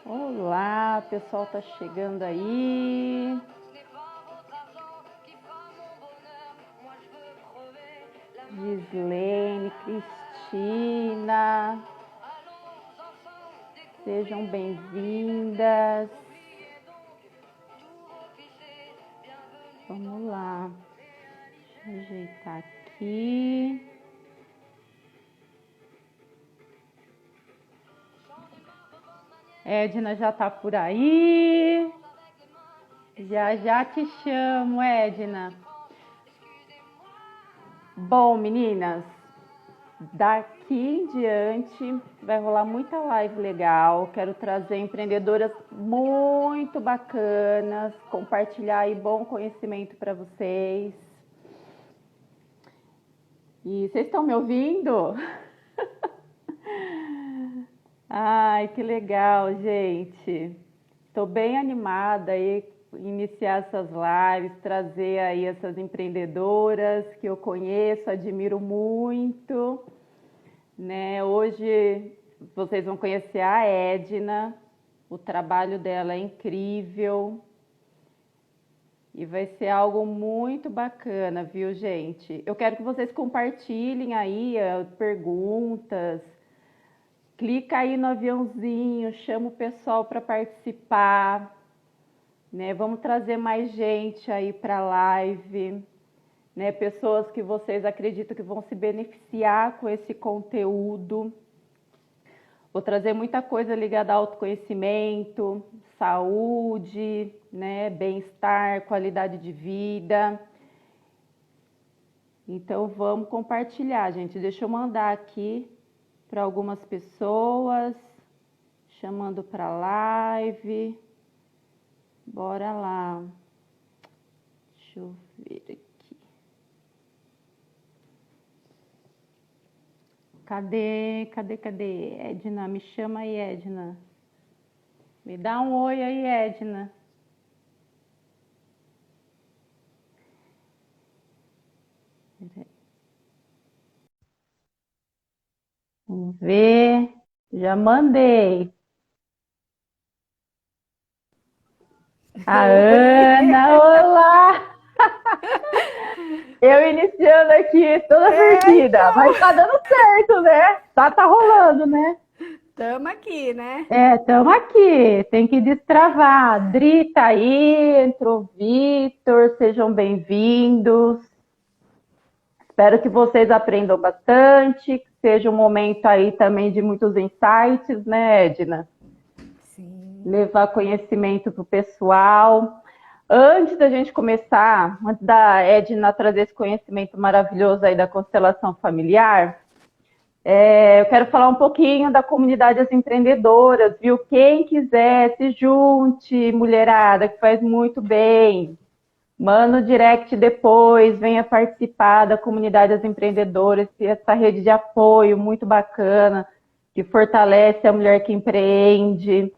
Olá, pessoal tá chegando aí. Gislene, Cristina, sejam bem-vindas. Vamos lá, deixa eu ajeitar aqui. Edna já tá por aí. Já te chamo, Edna. Bom, meninas, daqui em diante vai rolar muita live legal. Quero trazer empreendedoras muito bacanas, compartilhar aí bom conhecimento para vocês. E vocês estão me ouvindo? Ai, que legal, gente. Estou bem animada aí iniciar essas lives, trazer aí essas empreendedoras que eu conheço, admiro muito, né? Hoje vocês vão conhecer a Edna, o trabalho dela é incrível e vai ser algo muito bacana, viu, gente? Eu quero que vocês compartilhem aí perguntas. Clica aí no aviãozinho, chama o pessoal para participar, né? Vamos trazer mais gente aí para a live, né? Pessoas que vocês acreditam que vão se beneficiar com esse conteúdo. Vou trazer muita coisa ligada ao autoconhecimento, saúde, né? Bem-estar, qualidade de vida. Então vamos compartilhar, gente. Deixa eu mandar aqui para algumas pessoas, chamando para live. Bora lá. Deixa eu ver aqui. Cadê? Edna, me chama aí, Edna. Me dá um oi aí, Edna. Vamos ver. Já mandei. A Ana, olá! Eu iniciando aqui toda perdida, então. mas tá dando certo, né? Tá rolando, né? Tamo aqui, né? Estamos aqui. Tem que destravar. Dri tá aí, entrou Vitor, sejam bem-vindos. Espero que vocês aprendam bastante, que seja um momento aí também de muitos insights, né, Edna? Sim. Levar conhecimento para o pessoal. Antes da gente começar, antes da Edna trazer esse conhecimento maravilhoso aí da constelação familiar, eu quero falar um pouquinho da comunidade das empreendedoras, viu? Quem quiser, se junte, mulherada, que faz muito bem. Manda no direct depois, venha participar da comunidade das empreendedoras, essa rede de apoio muito bacana, que fortalece a mulher que empreende,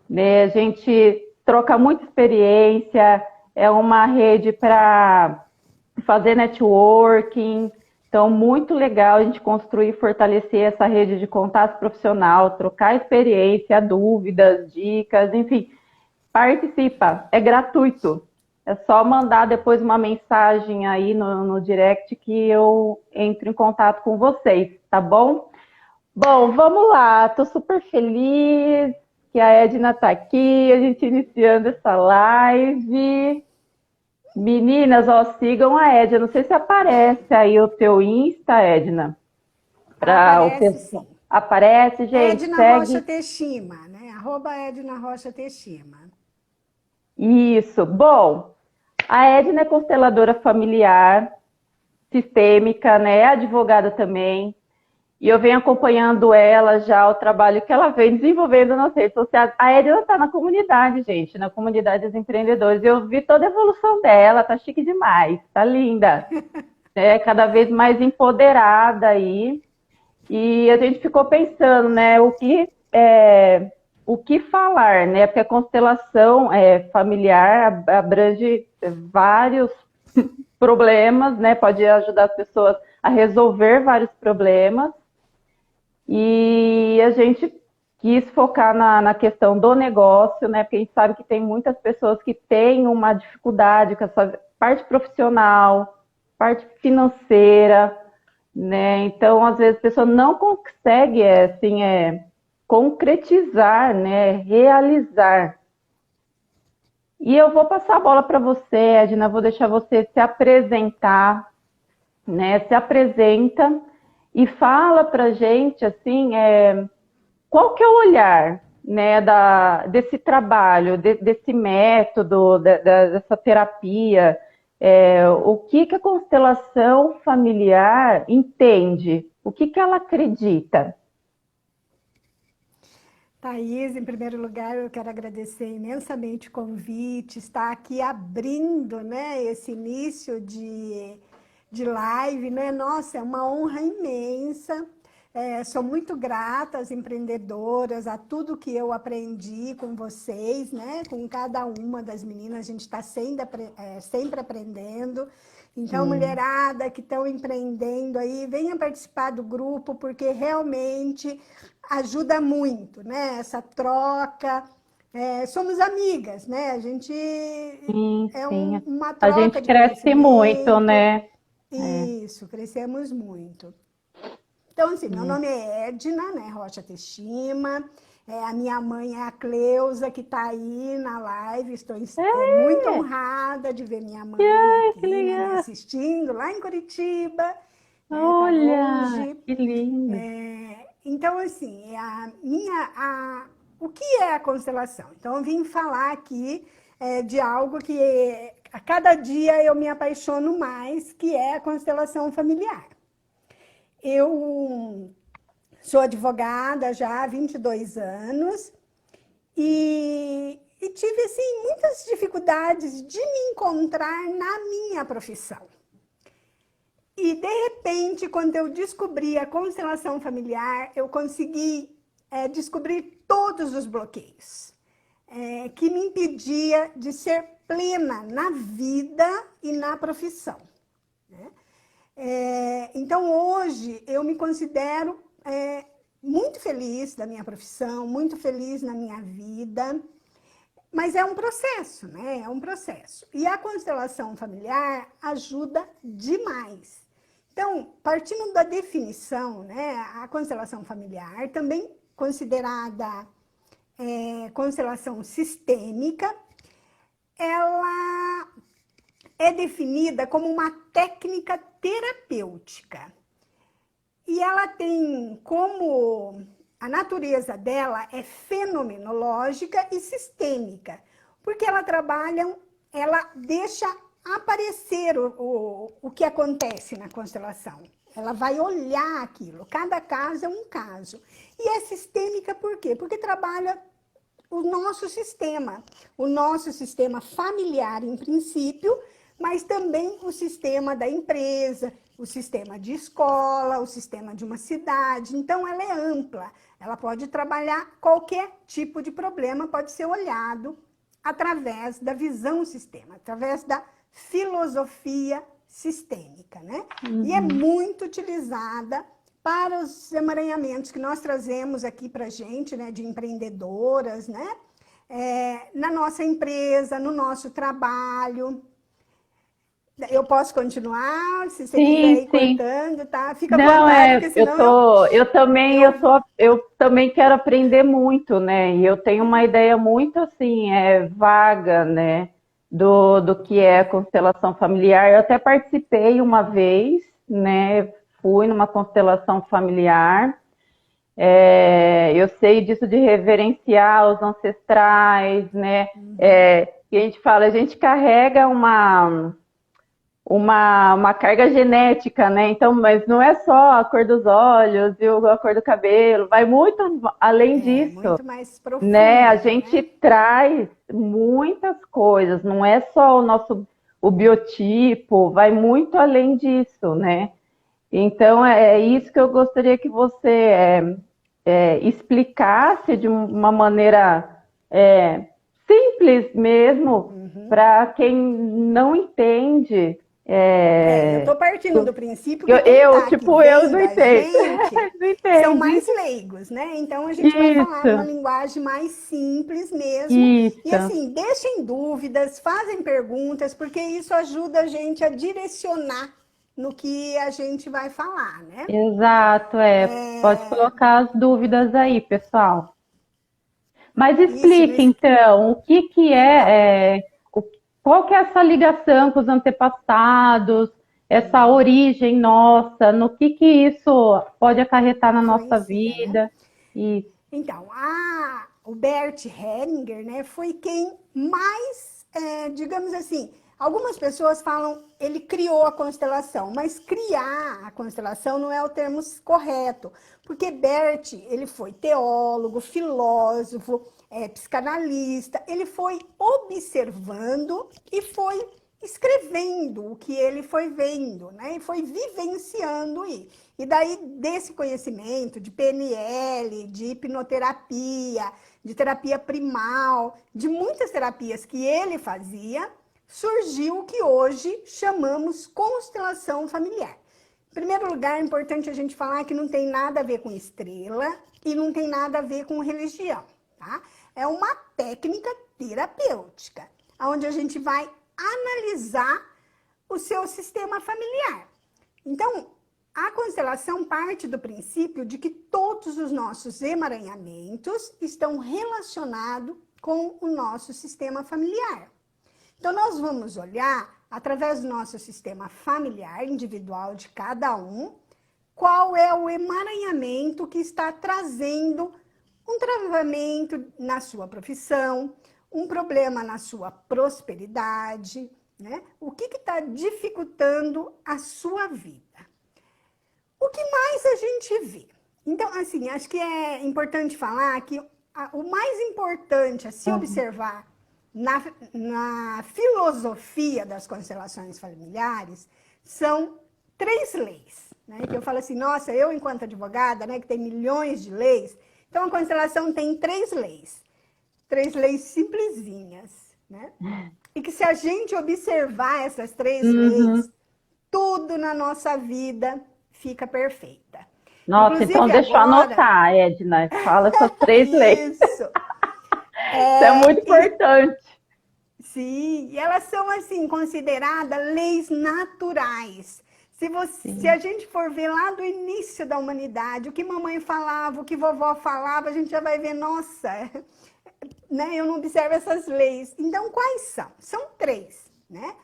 né? A gente troca muita experiência, é uma rede para fazer networking, então muito legal a gente construir e fortalecer essa rede de contato profissional, trocar experiência, dúvidas, dicas, enfim, participa, é gratuito. É só mandar depois uma mensagem aí no direct que eu entro em contato com vocês, tá bom? Bom, vamos lá. Tô super feliz que a Edna tá aqui, a gente iniciando essa live. Meninas, ó, sigam a Edna. Não sei se aparece aí o teu Insta, Edna. Para o Aparece pessoal. sim. Aparece, gente, Edna Rocha segue. Teixeira, né? @Edna Rocha Teixeira. Isso. Bom, a Edna é consteladora familiar, sistêmica, né? É advogada também. E eu venho acompanhando ela já, o trabalho que ela vem desenvolvendo nas redes sociais. A Edna está na comunidade, gente, na comunidade dos empreendedores. Eu vi toda a evolução dela, tá chique demais, tá linda. É cada vez mais empoderada aí. E a gente ficou pensando, né, o que falar, né? Porque a constelação familiar abrange vários problemas, né? Pode ajudar as pessoas a resolver vários problemas. E a gente quis focar na questão do negócio, né? Porque a gente sabe que tem muitas pessoas que têm uma dificuldade com essa parte profissional, parte financeira, né? Então, às vezes, a pessoa não consegue, assim, concretizar, né? Realizar. E eu vou passar a bola para você, Edna, vou deixar você se apresentar, né? Se apresenta e fala para gente, assim, qual que é o olhar, né, desse trabalho, desse método, dessa terapia, o que a constelação familiar entende, o que ela acredita? Thaís, em primeiro lugar, eu quero agradecer imensamente o convite, estar aqui abrindo, né, esse início de live, né? Nossa, é uma honra imensa. Sou muito grata às empreendedoras, a tudo que eu aprendi com vocês, né? Com cada uma das meninas, a gente está sempre aprendendo. Então, mulherada que estão empreendendo aí, venha participar do grupo, porque realmente ajuda muito, né? Essa troca. Somos amigas, né? A gente Sim, sim. uma A troca gente de cresce muito, conhecimento. né? Isso, crescemos muito. Então, assim, meu nome é Edna, né, Rocha Teshima. A minha mãe é a Cleusa, que está aí na live. Estou muito honrada de ver minha mãe Ai, que aqui, né, me legal! assistindo lá em Curitiba, né, tá Olha, longe. que lindo! Então, assim, o que é a constelação? Então, eu vim falar aqui de algo que a cada dia eu me apaixono mais, que é a constelação familiar. Eu sou advogada já há 22 anos e tive, assim, muitas dificuldades de me encontrar na minha profissão. E, de repente, quando eu descobri a constelação familiar, eu consegui descobrir todos os bloqueios que me impedia de ser plena na vida e na profissão, né? Então, hoje, eu me considero muito feliz da minha profissão, muito feliz na minha vida, mas é um processo, né? É um processo. E a constelação familiar ajuda demais. Então, partindo da definição, né, a constelação familiar, também considerada constelação sistêmica, ela é definida como uma técnica terapêutica. E ela tem como a natureza dela é fenomenológica e sistêmica, porque ela deixa aparecer o que acontece na constelação. Ela vai olhar aquilo, cada caso é um caso. E é sistêmica por quê? Porque trabalha o nosso sistema familiar em princípio, mas também o sistema da empresa, o sistema de escola, o sistema de uma cidade. Então, ela é ampla, ela pode trabalhar qualquer tipo de problema, pode ser olhado através da visão sistema, através da filosofia sistêmica, né? E é muito utilizada para os emaranhamentos que nós trazemos aqui para a gente, né, de empreendedoras, né? Na nossa empresa, no nosso trabalho. Eu posso continuar, se você quiser ir Sim. cortando, tá? Fica à Não, vontade, porque senão eu também quero aprender muito, né? E eu tenho uma ideia muito assim, vaga, né? Do que é a constelação familiar. Eu até participei uma vez, né? Fui numa constelação familiar. Eu sei disso de reverenciar os ancestrais, né? E a gente fala, a gente carrega uma carga genética, né? Então, mas não é só a cor dos olhos e a cor do cabelo, vai muito além disso, muito mais né? A profundo, gente né? traz muitas coisas, não é só o biotipo, vai muito além disso, né? Então, é isso que eu gostaria que você explicasse de uma maneira simples mesmo, para quem não entende Eu estou partindo do princípio que quem eu, tá aqui tipo, eu não vendo a entendo. gente Não entendo. são mais leigos, né? Então a gente vai falar numa Isso, linguagem mais simples mesmo. E isso. assim, deixem dúvidas, fazem perguntas, porque isso ajuda a gente a direcionar no que a gente vai falar, né? Exato, pode colocar as dúvidas aí, pessoal. Mas Isso, explique então, o que que então, qual que é essa ligação com os antepassados, essa origem nossa, no que isso pode acarretar na nossa influencia, né? vida? Isso. Então, o Bert Hellinger, né, foi quem mais, digamos assim, algumas pessoas falam, ele criou a constelação, mas criar a constelação não é o termo correto, porque Bert, ele foi teólogo, filósofo, psicanalista, ele foi observando e foi escrevendo o que ele foi vendo, né? E foi vivenciando isso. E daí, desse conhecimento de PNL, de hipnoterapia, de terapia primal, de muitas terapias que ele fazia, surgiu o que hoje chamamos constelação familiar. Em primeiro lugar, é importante a gente falar que não tem nada a ver com estrela e não tem nada a ver com religião, tá? É uma técnica terapêutica, onde a gente vai analisar o seu sistema familiar. Então, a constelação parte do princípio de que todos os nossos emaranhamentos estão relacionados com o nosso sistema familiar. Então, nós vamos olhar, através do nosso sistema familiar individual de cada um, qual é o emaranhamento que está trazendo um travamento na sua profissão, um problema na sua prosperidade, né? O que está dificultando a sua vida? O que mais a gente vê? Então, assim, acho que é importante falar que o mais importante a se observar na filosofia das constelações familiares são 3 leis, né? Que eu falo assim, nossa, eu enquanto advogada, né, que tem milhões de leis, então a constelação tem 3 leis. 3 leis simplesinhas, né? E que se a gente observar essas 3 Uhum. leis, tudo na nossa vida fica perfeita. Nossa, então Inclusive deixa eu agora, anotar, Edna. Fala essas 3 leis. isso. Isso é muito importante. Sim, e elas são assim consideradas leis naturais. Se a Sim. gente for ver lá do início da humanidade, o que mamãe falava, o que vovó falava, a gente já vai ver, nossa, né? Eu não observo essas leis. Então, quais são? São 3, né?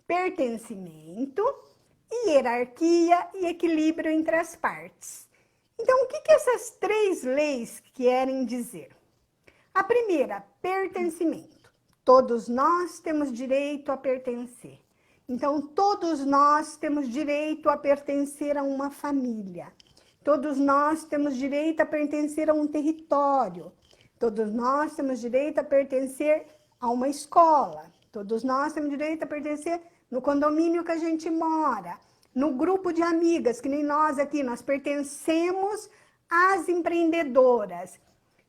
Pertencimento, hierarquia e equilíbrio entre as partes. Então, o que essas 3 leis querem dizer? A primeira, pertencimento. Todos nós temos direito a pertencer. Então, todos nós temos direito a pertencer a uma família. Todos nós temos direito a pertencer a um território. Todos nós temos direito a pertencer a uma escola. Todos nós temos direito a pertencer no condomínio que a gente mora, no grupo de amigas, que nem nós aqui, nós pertencemos às empreendedoras.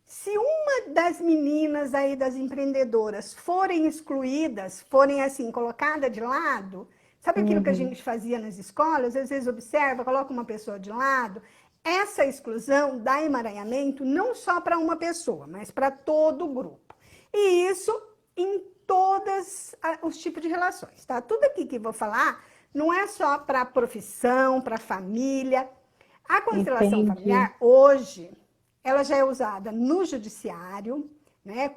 Se uma das meninas aí das empreendedoras forem excluídas, forem assim, colocada de lado, sabe aquilo que a Uhum. gente fazia nas escolas? Às vezes observa, coloca uma pessoa de lado. Essa exclusão dá emaranhamento não só para uma pessoa, mas para todo o grupo. E isso em todos os tipos de relações, tá? Tudo aqui que eu vou falar não é só para a profissão, para a família. A constelação Entendi. familiar, hoje, ela já é usada no judiciário, né?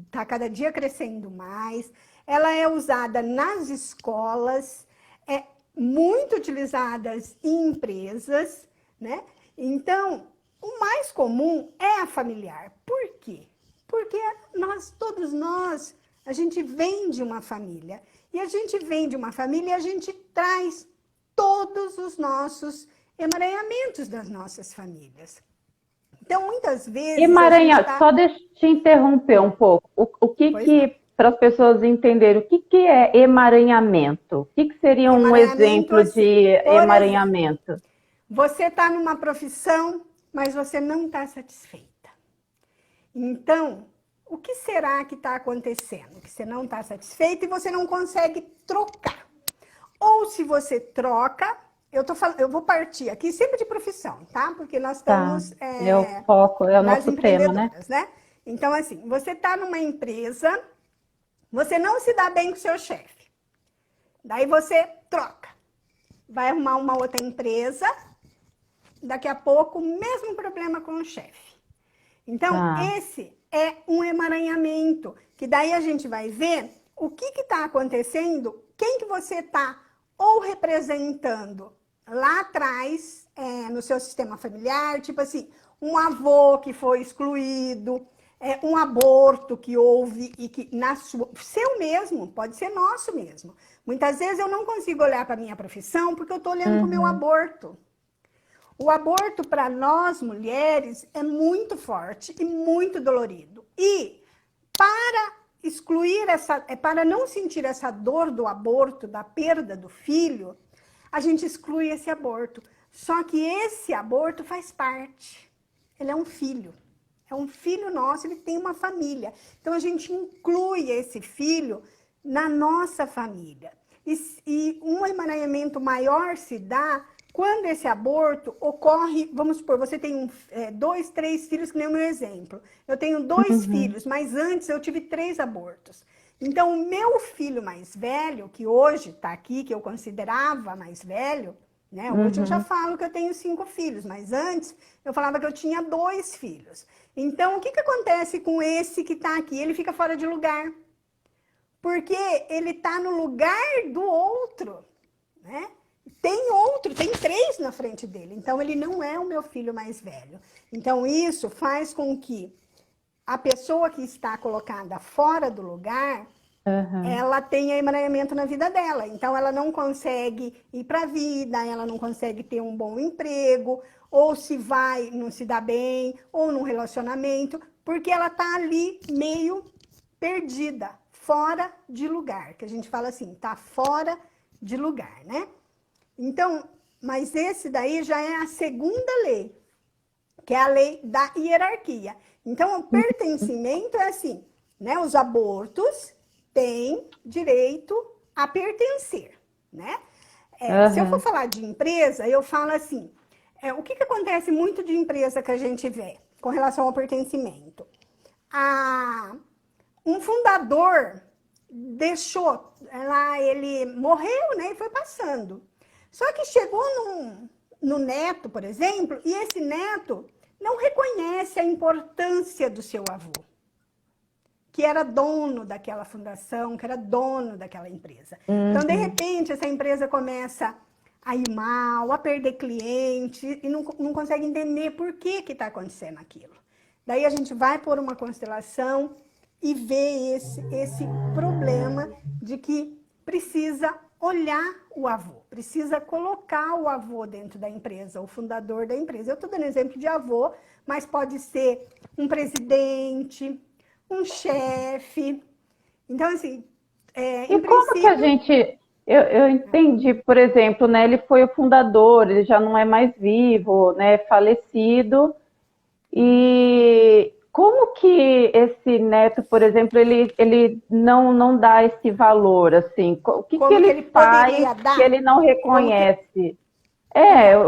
Está cada dia crescendo mais. Ela é usada nas escolas, é muito utilizada em empresas, né? Então, o mais comum é a familiar. Por quê? Porque todos nós, a gente vem de uma família. E a gente vem de uma família e a gente traz todos os nossos emaranhamentos das nossas famílias. Então, muitas vezes a gente Emaranhado, está... só deixa eu te interromper um pouco. Pois não. Para as pessoas entenderem, o que é emaranhamento? O que seria um Emaranhamento, exemplo assim, de por exemplo, emaranhamento? você está numa profissão, mas você não está satisfeita. Então, o que será que está acontecendo? Que você não está satisfeita e você não consegue trocar. Ou se você troca, eu vou partir aqui sempre de profissão, tá? Porque nós estamos É o foco, é o nas nosso tema, né? empreendedoras, né? Então, assim, você está numa empresa, você não se dá bem com o seu chefe. Daí você troca. Vai arrumar uma outra empresa, daqui a pouco, o mesmo problema com o chefe. Então, esse é um emaranhamento, que daí a gente vai ver o que está acontecendo, quem que você está ou representando lá atrás, no seu sistema familiar, tipo assim, um avô que foi excluído, um aborto que houve e que seu mesmo, pode ser nosso mesmo. Muitas vezes eu não consigo olhar para a minha profissão porque eu estou olhando para o meu aborto. O aborto para nós mulheres é muito forte e muito dolorido. E para excluir para não sentir essa dor do aborto, da perda do filho, a gente exclui esse aborto. Só que esse aborto faz parte. Ele é um filho. É um filho nosso, ele tem uma família. Então, a gente inclui esse filho na nossa família. E um emaranhamento maior se dá quando esse aborto ocorre, vamos supor, você tem 2, 3 filhos, que nem o meu exemplo. Eu tenho 2 filhos, mas antes eu tive 3 abortos. Então, o meu filho mais velho, que hoje está aqui, que eu considerava mais velho, né? Hoje eu já falo que eu tenho 5 filhos, mas antes eu falava que eu tinha 2 filhos. Então, o que acontece com esse que está aqui? Ele fica fora de lugar. Porque ele está no lugar do outro, né? Tem 3 na frente dele. Então, ele não é o meu filho mais velho. Então, isso faz com que a pessoa que está colocada fora do lugar, ela tenha emaranhamento na vida dela. Então, ela não consegue ir para a vida, ela não consegue ter um bom emprego, ou se vai, não se dá bem, ou num relacionamento, porque ela está ali meio perdida, fora de lugar. Que a gente fala assim, tá fora de lugar, né? Então, mas esse daí já é a segunda lei, que é a lei da hierarquia. Então, o pertencimento é assim, né? Os abortos têm direito a pertencer, né? Se eu for falar de empresa, eu falo assim, o que acontece muito de empresa que a gente vê com relação ao pertencimento? Um fundador deixou, lá ele morreu, né? E foi passando. Só que chegou no neto, por exemplo, e esse neto não reconhece a importância do seu avô, que era dono daquela fundação, que era dono daquela empresa. Então, de repente, essa empresa começa a ir mal, a perder cliente, e não consegue entender por que está acontecendo aquilo. Daí a gente vai por uma constelação e vê esse problema de que precisa olhar o avô, precisa colocar o avô dentro da empresa, o fundador da empresa. Eu estou dando exemplo de avô, mas pode ser um presidente, um chefe. Então, assim, E como que a gente... Eu entendi, por exemplo, né? Ele foi o fundador, ele já não é mais vivo, né? Falecido. E como que esse neto, por exemplo, ele não dá esse valor, assim? O que ele faz que ele não reconhece?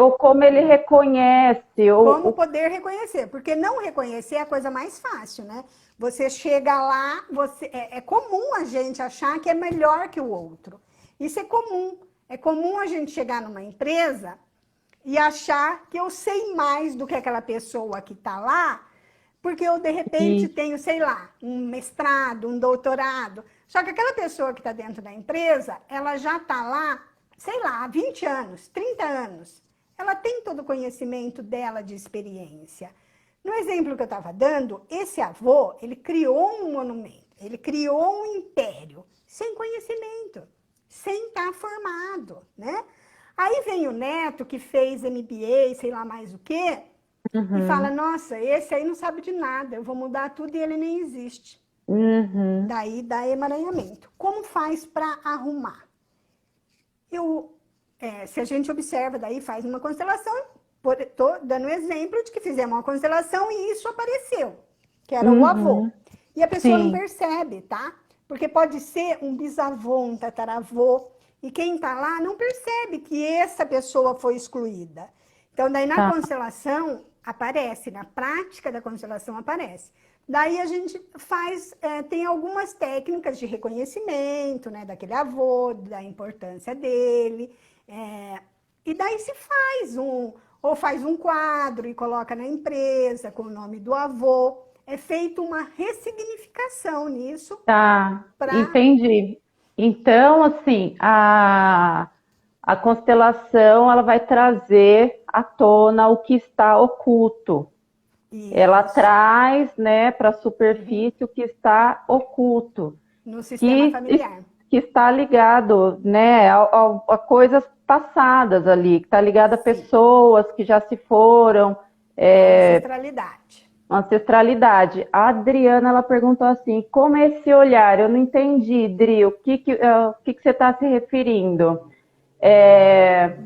Ou como ele reconhece? Como poder reconhecer? Porque não reconhecer é a coisa mais fácil, né? Você chega lá, é comum a gente achar que é melhor que o outro. Isso é comum. É comum a gente chegar numa empresa e achar que eu sei mais do que aquela pessoa que está lá, porque eu, de repente, tenho, sei lá, um mestrado, um doutorado. Só que aquela pessoa que está dentro da empresa, ela já está lá, sei lá, há 20 anos, 30 anos. Ela tem todo o conhecimento dela de experiência. No exemplo que eu estava dando, esse avô, ele criou um monumento, ele criou um império, sem conhecimento, sem estar formado, né? Aí vem o neto que fez MBA, sei lá mais o quê, e fala, nossa, esse aí não sabe de nada, eu vou mudar tudo e ele nem existe. Daí dá emaranhamento. Como faz para arrumar? Se a gente observa, daí faz uma constelação, estou dando exemplo de que fizemos uma constelação e isso apareceu, que era o avô. E a pessoa não percebe, tá? Porque pode ser um bisavô, um tataravô. e quem está lá não percebe que essa pessoa foi excluída. Então, daí na Tá. constelação aparece, na prática da constelação aparece. Daí a gente faz, tem algumas técnicas de reconhecimento, né, daquele avô, da importância dele, e daí se faz ou faz um quadro e coloca na empresa com o nome do avô. É feita uma ressignificação nisso Tá, para entendi. Então, assim, a constelação ela vai trazer à tona o que está oculto. Ela isso, traz, né, para a superfície o que está oculto, no sistema que, familiar. que está ligado, né, a coisas passadas ali, que está ligado a Sim, pessoas que já se foram, a ancestralidade. ancestralidade. A Adriana, ela perguntou assim, como é esse olhar? Eu não entendi, Dri, o que você está se referindo?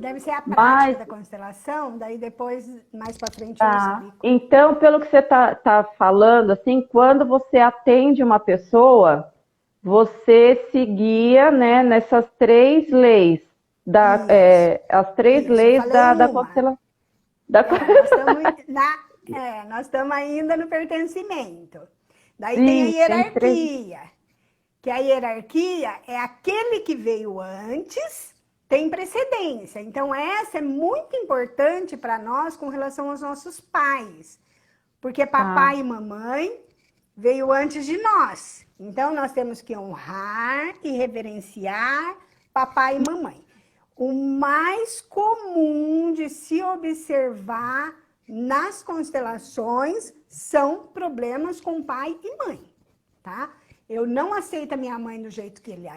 Deve ser a prática Mas, da constelação, daí depois, mais para frente, eu tá. explico. Então, pelo que você tá falando, assim, quando você atende uma pessoa, você se guia, né, nessas três leis, Isso, as três isso. Eu leis falei da uma. constelação. Da... Nós estamos ainda no pertencimento. Daí tem a Sim, tem três. hierarquia, que a hierarquia é aquele que veio antes, tem precedência. Então, essa é muito importante para nós com relação aos nossos pais. Porque Tá. papai e mamãe veio antes de nós. Então, nós temos que honrar e reverenciar papai e mamãe. O mais comum de se observar nas constelações são problemas com pai e mãe, tá? Eu não aceito a minha mãe do jeito que ele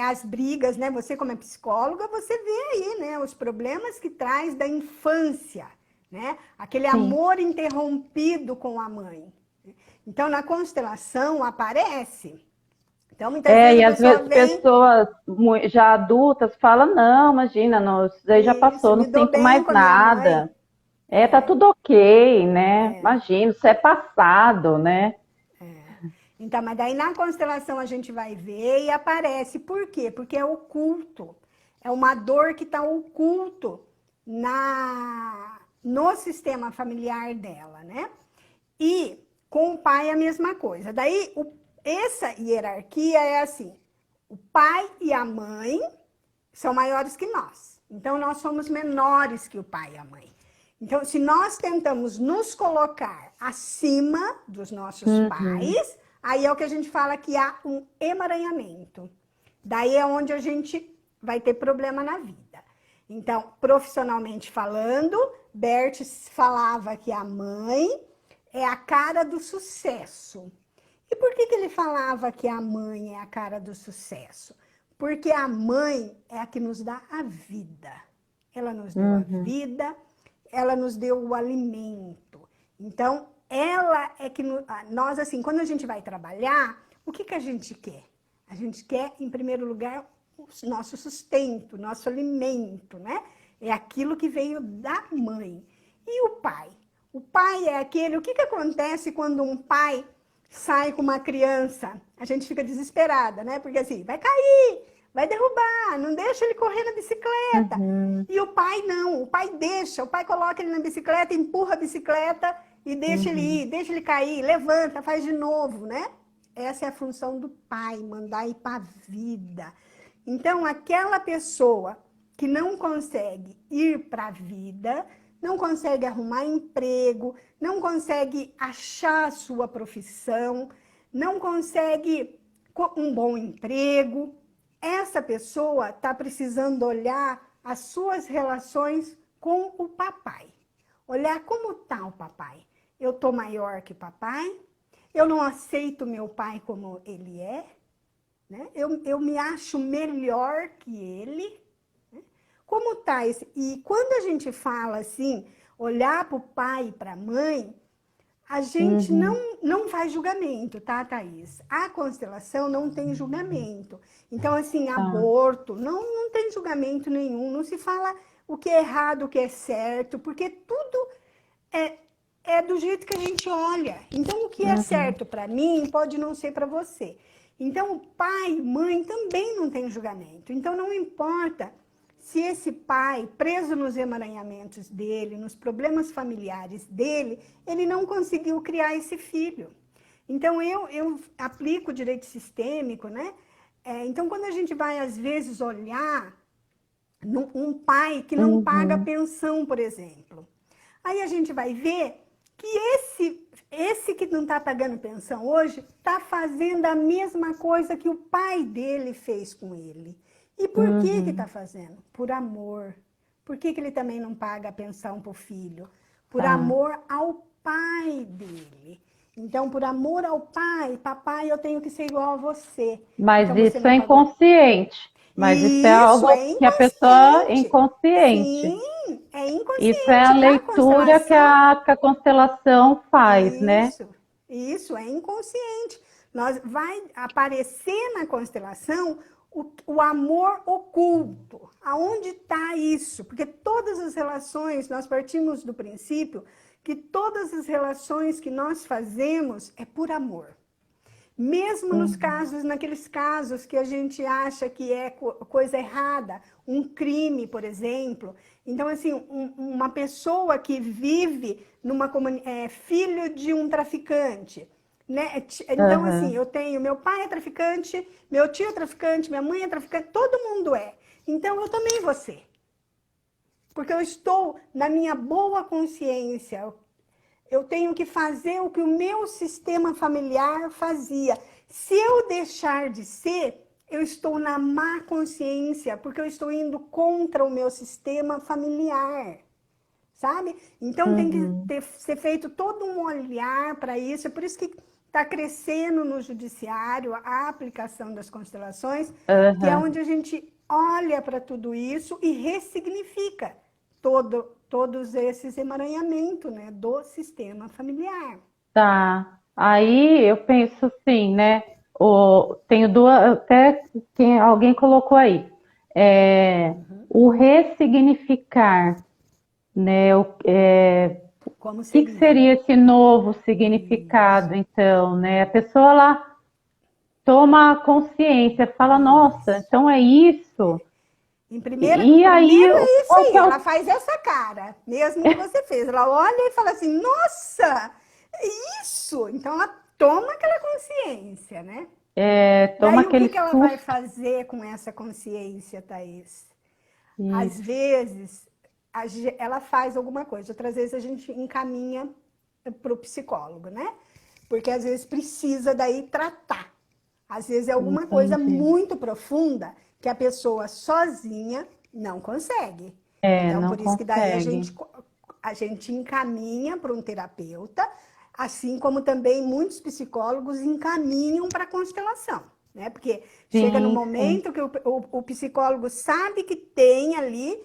as brigas, né? Você como é psicóloga, você vê aí, né? Os problemas que traz da infância, né? Aquele Sim. amor interrompido com a mãe. Então, na constelação aparece. Então, muitas vezes E a às pessoa vezes vem, pessoas já adultas falam, não, imagina, não, isso daí já isso, passou, não me dou sinto bem mais com a minha nada. mãe. Tá tudo ok, né? Imagina, isso é passado, né? Então, mas daí na constelação a gente vai ver e aparece. Por quê? Porque é oculto. É uma dor que está oculto no sistema familiar dela, né? E com o pai é a mesma coisa. Daí, essa hierarquia é assim: o pai e a mãe são maiores que nós. Então, nós somos menores que o pai e a mãe. Então, se nós tentamos nos colocar acima dos nossos Uhum. pais, aí é o que a gente fala que há um emaranhamento. Daí é onde a gente vai ter problema na vida. Então, profissionalmente falando, Bert falava que a mãe é a cara do sucesso. E por que ele falava que a mãe é a cara do sucesso? Porque a mãe é a que nos dá a vida. Ela nos deu a Uhum. vida, ela nos deu o alimento. Então, ela é que nós, assim, quando a gente vai trabalhar, o que a gente quer? A gente quer, em primeiro lugar, o nosso sustento, nosso alimento, né? É aquilo que veio da mãe. E o pai? O pai é aquele... O que acontece quando um pai sai com uma criança? A gente fica desesperada, né? Porque assim, vai cair, vai derrubar, não deixa ele correr na bicicleta. Uhum. E o pai não, o pai deixa, o pai coloca ele na bicicleta, empurra a bicicleta e deixa ele Uhum. ir, deixa ele cair, levanta, faz de novo, né? Essa é a função do pai, mandar ir para a vida. Então, aquela pessoa que não consegue ir para a vida, não consegue arrumar emprego, não consegue achar a sua profissão, não consegue um bom emprego, essa pessoa está precisando olhar as suas relações com o papai. Olhar como está o papai. Eu estou maior que papai, eu não aceito meu pai como ele é, né? Eu me acho melhor que ele. Né? Como está esse? E quando a gente fala assim, olhar para o pai e para a mãe, a gente Uhum. não faz julgamento, tá, Thaís? A constelação não tem julgamento. Então, assim, Tá. aborto, não tem julgamento nenhum. Não se fala o que é errado, o que é certo, porque tudo é, é do jeito que a gente olha. Então, o que é Uhum. certo para mim pode não ser para você. Então, o pai, mãe também não tem julgamento. Então, não importa se esse pai, preso nos emaranhamentos dele, nos problemas familiares dele, ele não conseguiu criar esse filho. Então, eu aplico o direito sistêmico, né? Então, quando a gente vai, às vezes, olhar um pai que não paga Uhum. pensão, por exemplo, aí a gente vai ver que esse que não está pagando pensão hoje está fazendo a mesma coisa que o pai dele fez com ele. E por que está Uhum. fazendo? Por amor. Por que ele também não paga a pensão para o filho? Por Tá. amor ao pai dele. Então, por amor ao pai, papai, eu tenho que ser igual a você. Mas Então, você isso não é pagou. inconsciente. Mas isso é Isso algo é que a pessoa é inconsciente. inconsciente. Sim, é Isso é a inconsciente. Na leitura constelação, que a constelação faz, né? isso é inconsciente. Vai aparecer na constelação o amor oculto. Aonde está isso? Porque todas as relações, nós partimos do princípio que todas as relações que nós fazemos é por amor. Mesmo Uhum. naqueles casos que a gente acha que é coisa errada, um crime, por exemplo. Então, assim, uma pessoa que vive numa comunidade, filho de um traficante, né? Então, assim, Aham. eu tenho, meu pai é traficante, meu tio é traficante, minha mãe é traficante, todo mundo é. Então, eu também vou ser. Porque eu estou na minha boa consciência, eu tenho que fazer o que o meu sistema familiar fazia. Se eu deixar de ser, eu estou na má consciência, porque eu estou indo contra o meu sistema familiar, sabe? Então tem que Uhum. ser feito todo um olhar para isso. É por isso que está crescendo no judiciário a aplicação das constelações, que é Aham. onde a gente olha para tudo isso e ressignifica todos esses emaranhamentos, né, do sistema familiar. Tá. Aí eu penso assim, né? Tenho duas, até quem alguém colocou aí. É, o ressignificar, né? Como Que seria? seria esse novo Isso, significado, então, né? A pessoa lá toma consciência, fala, nossa, isso. então é isso. O E aí, primeiro é isso qual aí, que é ela o. faz essa cara, mesmo que você fez. Ela olha e fala assim, nossa, é isso! Então ela toma aquela consciência, né? Toma Daí o aquele que ela vai susto. fazer com essa consciência, Thaís? Às Isso. vezes, ela faz alguma coisa, outras vezes a gente encaminha para o psicólogo, né? Porque às vezes precisa daí tratar. Às vezes é alguma coisa Entendi. muito profunda que a pessoa sozinha não consegue. Então, Não por isso que daí consegue. a gente encaminha para um terapeuta, assim como também muitos psicólogos encaminham para a constelação, né? Porque chega no Sim, sim. momento que o psicólogo sabe que tem ali,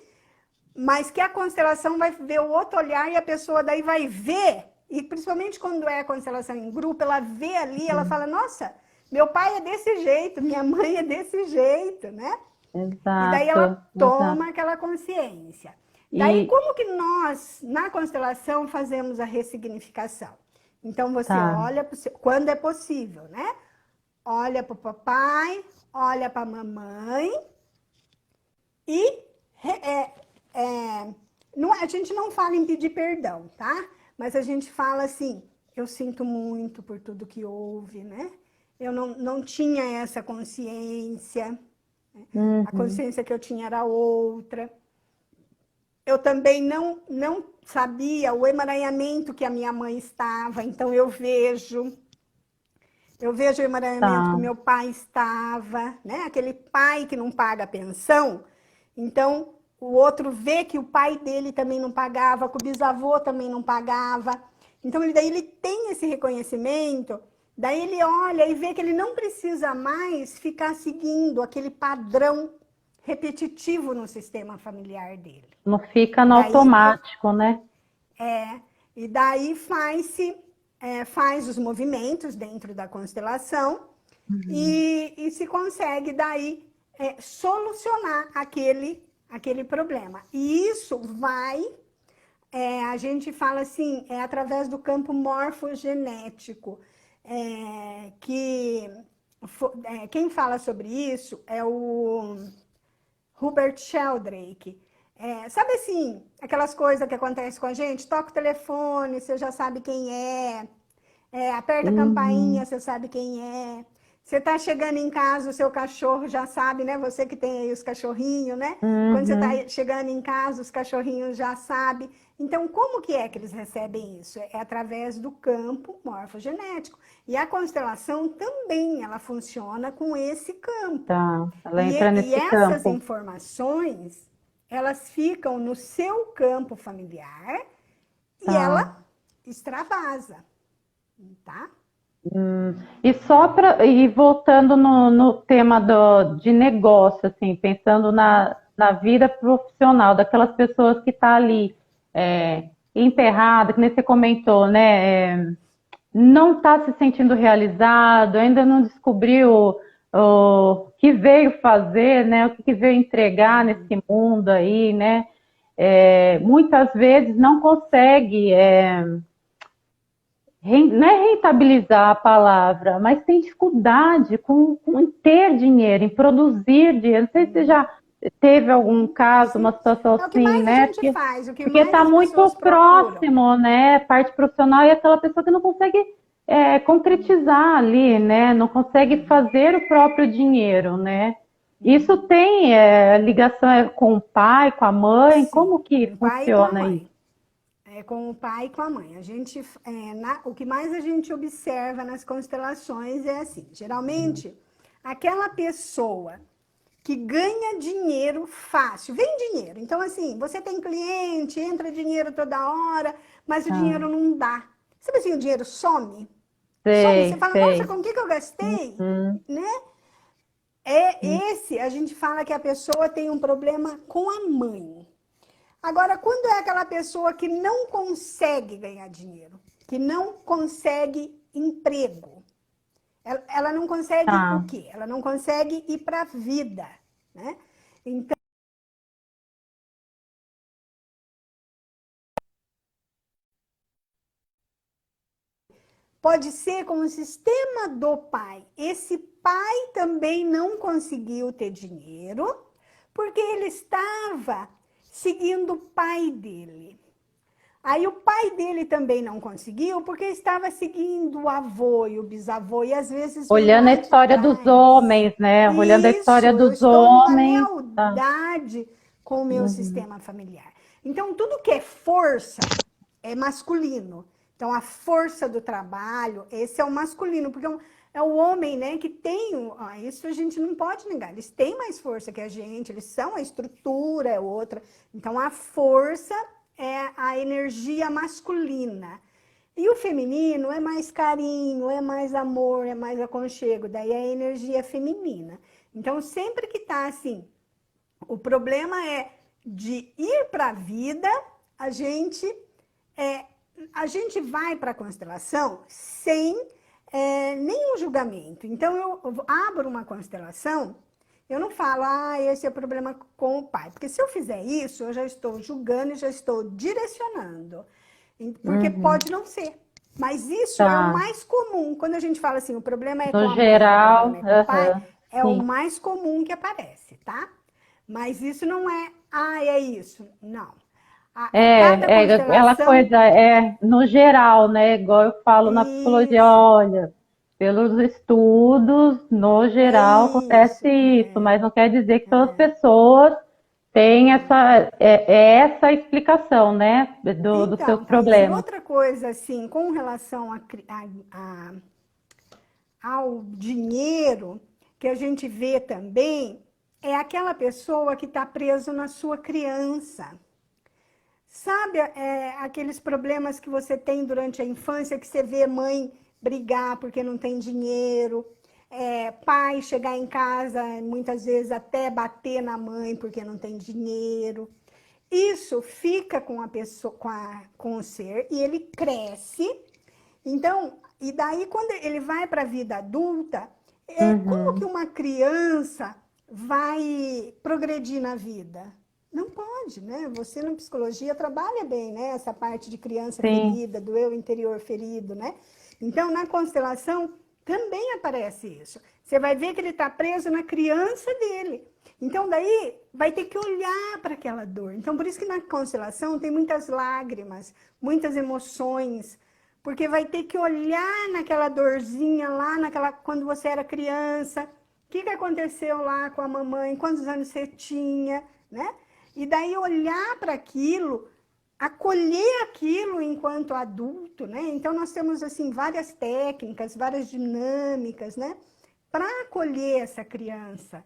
mas que a constelação vai ver o outro olhar e a pessoa daí vai ver, e principalmente quando é a constelação em grupo, ela vê ali, ela fala, nossa, meu pai é desse jeito, minha mãe é desse jeito, né? E daí ela Exato, exato. toma aquela consciência. Daí, E como que nós, na constelação, fazemos a ressignificação? Então, você tá. olha, quando é possível, né? Olha para o papai, olha para a mamãe e não, a gente não fala em pedir perdão, tá? Mas a gente fala assim, eu sinto muito por tudo que houve, né? Eu não tinha essa consciência, a Uhum, consciência que eu tinha era outra. Eu também não sabia o emaranhamento que a minha mãe estava, então eu vejo o emaranhamento que tá. meu pai estava, né? Aquele pai que não paga pensão. Então, o outro vê que o pai dele também não pagava, que o bisavô também não pagava. Então, daí ele tem esse reconhecimento, daí ele olha e vê que ele não precisa mais ficar seguindo aquele padrão repetitivo no sistema familiar dele. Não fica E no daí automático, né? é, e daí faz os movimentos dentro da constelação e se consegue daí solucionar aquele problema. E isso a gente fala assim, através do campo morfogenético, que quem fala sobre isso é o Hubert Sheldrake. Sabe assim, aquelas coisas que acontecem com a gente? Toca o telefone, você já sabe quem é. Aperta a Uhum, campainha, você sabe quem é. Você está chegando em casa, o seu cachorro já sabe, né? Você que tem aí os cachorrinhos, né? Quando você uhum, está chegando em casa, os cachorrinhos já sabem. Então, como que é que eles recebem isso? É através do campo morfogenético. E a constelação também, ela funciona com esse campo. tá. Ela E, entra e nesse essas campo. informações, elas ficam no seu campo familiar e ela Tá. extravasa, tá? E só para e voltando no tema de negócio, assim, pensando na vida profissional daquelas pessoas que tá ali emperrada, que nem você comentou, né? Não está se sentindo realizado, ainda não descobriu o que veio fazer, né? O que veio entregar nesse mundo aí, né? Muitas vezes não consegue não é rentabilizar a palavra, mas tem dificuldade com ter dinheiro, em produzir dinheiro. Não sei se você já teve algum Sim, caso, uma sim. situação É o que assim, mais a né? gente Porque faz, o que porque mais está as muito pessoas procuram. próximo, né? Parte profissional e aquela pessoa que não consegue concretizar ali, né? Não consegue fazer o próprio dinheiro, né? Isso tem ligação com o pai, com a mãe? Sim, Como com que o pai e com a funciona isso? mãe. Com o pai e com a mãe. O que mais a gente observa nas constelações é assim, geralmente, aquela pessoa que ganha dinheiro fácil, vem dinheiro. Então, assim, você tem cliente, entra dinheiro toda hora, mas o Ah, dinheiro não dá. Sabe assim, o dinheiro some? Some, você sei, fala, nossa, sei. com o que eu gastei? Hum, Né? hum. Esse, a gente fala que a pessoa tem um problema com a mãe. Agora, quando é aquela pessoa que não consegue ganhar dinheiro, que não consegue emprego, ela não consegue o Tá. quê? Ela não consegue ir para a vida, né? Então, pode ser com o sistema do pai. Esse pai também não conseguiu ter dinheiro, porque ele estava seguindo o pai dele. Aí o pai dele também não conseguiu, porque estava seguindo o avô e o bisavô, e às vezes vem Olhando a lá de história dos trás. homens, né? Olhando a história Isso, eu dos estou numa homens. Tá. lealdade com o meu Uhum. sistema familiar. Então, tudo que é força é masculino. Então, a força do trabalho, esse é o masculino, porque é o homem, né, que tem, isso a gente não pode negar, eles têm mais força que a gente, eles são, a estrutura é outra. Então, a força é a energia masculina. E o feminino é mais carinho, é mais amor, é mais aconchego, daí é a energia feminina. Então, sempre que tá assim, o problema é de ir para a vida, a gente é, a gente vai para a constelação sem nenhum julgamento. Então, eu abro uma constelação, eu não falo, esse é o problema com o pai. Porque se eu fizer isso, eu já estou julgando e já estou direcionando. Porque Uhum. pode não ser. Mas isso é o Tá. mais comum. Quando a gente fala assim, o problema é com No a mãe, o geral, problema é com o pai, aham, é o sim. mais comum que aparece, tá? Mas isso não é, é isso. Não. Cada É aquela constelação, coisa, no geral, né? Igual eu falo na psicologia, isso, olha, pelos estudos, no é geral acontece isso. isso, mas não quer dizer que todas as pessoas têm essa explicação, né? Dos seus Então, Thaís, e problemas. outra coisa, assim, com relação ao dinheiro, que a gente vê também, é aquela pessoa que está preso na sua criança. Sabe, aqueles problemas que você tem durante a infância, que você vê mãe brigar porque não tem dinheiro, pai chegar em casa, muitas vezes até bater na mãe porque não tem dinheiro. Isso fica com a pessoa, com o ser, e ele cresce. Então, e daí quando ele vai para a vida adulta, como que Uhum, uma criança vai progredir na vida? Não pode, né? Você na psicologia trabalha bem, né? Essa parte de criança sim. ferida, do eu interior ferido, né? Então, na constelação, também aparece isso. Você vai ver que ele está preso na criança dele. Então, daí, vai ter que olhar para aquela dor. Então, por isso que na constelação tem muitas lágrimas, muitas emoções, porque vai ter que olhar naquela dorzinha lá, quando você era criança, o que aconteceu lá com a mamãe, quantos anos você tinha, né? E daí olhar para aquilo, acolher aquilo enquanto adulto, né? Então, nós temos, assim, várias técnicas, várias dinâmicas, né? Para acolher essa criança